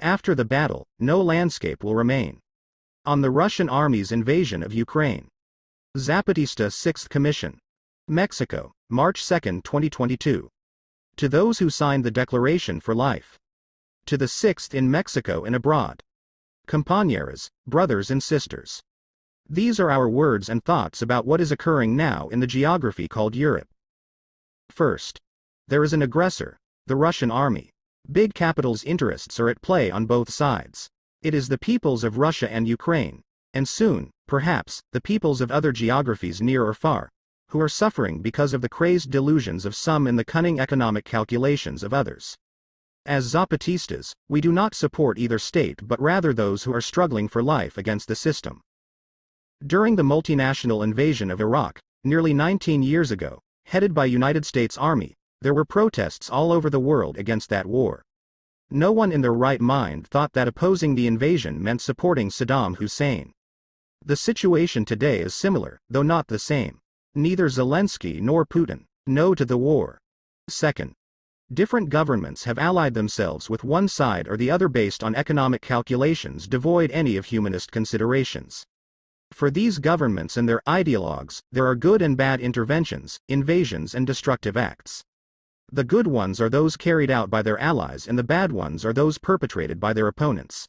After the battle, no landscape will remain. On the Russian Army's invasion of Ukraine. Zapatista 6th Commission. Mexico, March 2, 2022. To those who signed the Declaration for Life. To the 6th in Mexico and abroad. Compañeros, brothers and sisters. These are our words and thoughts about what is occurring now in the geography called Europe. First, there is an aggressor, the Russian army. Big capital's interests are at play on both sides. It is the peoples of Russia and Ukraine, and soon, perhaps, the peoples of other geographies near or far, who are suffering because of the crazed delusions of some and the cunning economic calculations of others. As Zapatistas, we do not support either state but rather those who are struggling for life against the system. During the multinational invasion of Iraq, nearly 19 years ago, headed by United States Army, there were protests all over the world against that war. No one in their right mind thought that opposing the invasion meant supporting Saddam Hussein. The situation today is similar, though not the same. Neither Zelensky nor Putin, no to the war. Second, different governments have allied themselves with one side or the other based on economic calculations devoid any of humanist considerations. For these governments and their ideologues, there are good and bad interventions, invasions and destructive acts. The good ones are those carried out by their allies and the bad ones are those perpetrated by their opponents.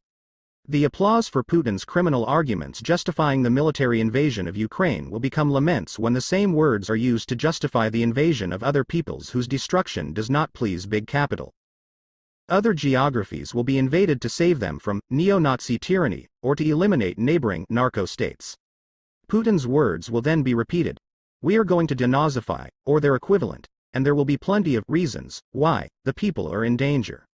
The applause for Putin's criminal arguments justifying the military invasion of Ukraine will become laments when the same words are used to justify the invasion of other peoples whose destruction does not please big capital. Other geographies will be invaded to save them from neo-Nazi tyranny, or to eliminate neighboring narco-states. Putin's words will then be repeated. We are going to denazify, or their equivalent, and there will be plenty of reasons why the people are in danger.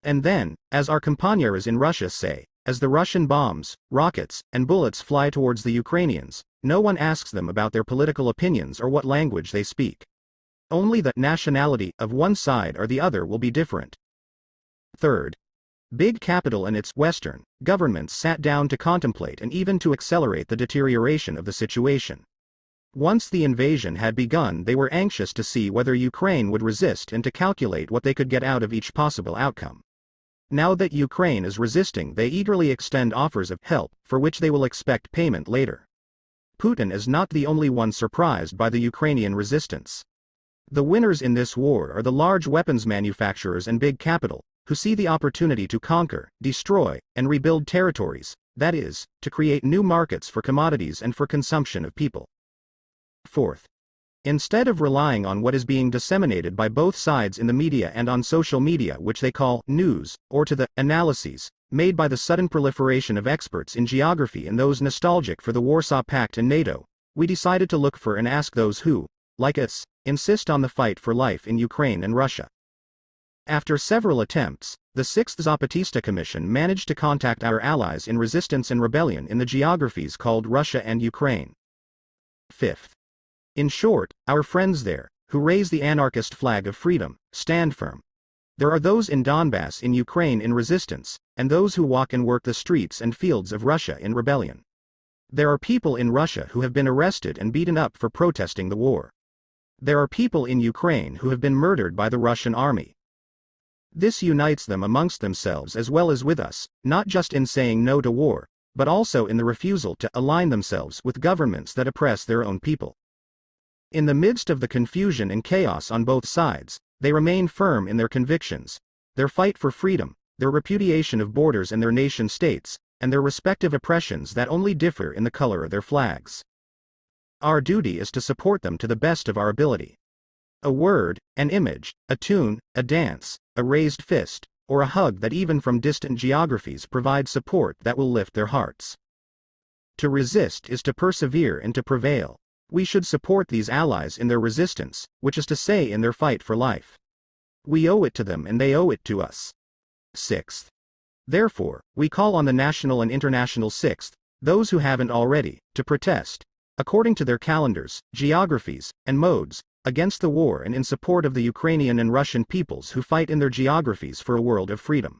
And then, as our compañeros in Russia say, as the Russian bombs, rockets, and bullets fly towards the Ukrainians, no one asks them about their political opinions or what language they speak. Only the nationality of one side or the other will be different. Third, big capital and its Western governments sat down to contemplate and even to accelerate the deterioration of the situation. Once the invasion had begun, they were anxious to see whether Ukraine would resist and to calculate what they could get out of each possible outcome. Now that Ukraine is resisting, they eagerly extend offers of help, for which they will expect payment later. Putin is not the only one surprised by the Ukrainian resistance. The winners in this war are the large weapons manufacturers and big capital, who see the opportunity to conquer, destroy, and rebuild territories, that is, to create new markets for commodities and for consumption of people. Fourth, instead of relying on what is being disseminated by both sides in the media and on social media, which they call news, or to the analyses made by the sudden proliferation of experts in geography and those nostalgic for the Warsaw Pact and NATO, we decided to look for and ask those who, like us, insist on the fight for life in Ukraine and Russia. After several attempts, the 6th Zapatista Commission managed to contact our allies in resistance and rebellion in the geographies called Russia and Ukraine. Fifth, in short, our friends there, who raise the anarchist flag of freedom, stand firm. There are those in Donbass in Ukraine in resistance, and those who walk and work the streets and fields of Russia in rebellion. There are people in Russia who have been arrested and beaten up for protesting the war. There are people in Ukraine who have been murdered by the Russian army. This unites them amongst themselves as well as with us, not just in saying no to war, but also in the refusal to align themselves with governments that oppress their own people. In the midst of the confusion and chaos on both sides, they remain firm in their convictions, their fight for freedom, their repudiation of borders and their nation-states, and their respective oppressions that only differ in the color of their flags. Our duty is to support them to the best of our ability. A word, an image, a tune, a dance, a raised fist, or a hug that even from distant geographies provide support that will lift their hearts. To resist is to persevere and to prevail. We should support these allies in their resistance, which is to say in their fight for life. We owe it to them and they owe it to us. Sixth. Therefore, we call on the national and international sixth, those who haven't already, to protest, according to their calendars, geographies, and modes, against the war and in support of the Ukrainian and Russian peoples who fight in their geographies for a world of freedom.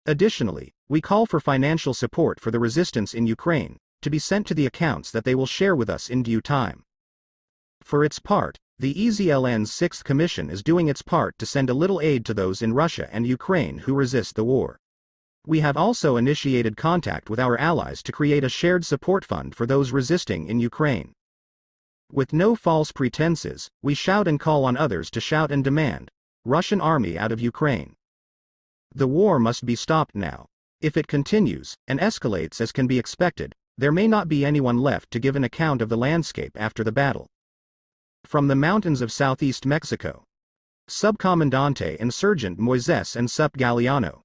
Additionally, we call for financial support for the resistance in Ukraine, to be sent to the accounts that they will share with us in due time. For its part, the EZLN's 6th Commission is doing its part to send a little aid to those in Russia and Ukraine who resist the war. We have also initiated contact with our allies to create a shared support fund for those resisting in Ukraine. With no false pretenses, we shout and call on others to shout and demand Russian army out of Ukraine. The war must be stopped now. If it continues, and escalates as can be expected, there may not be anyone left to give an account of the landscape after the battle. From the mountains of southeast Mexico. Subcomandante and Sergeant Moises and Sup Galliano.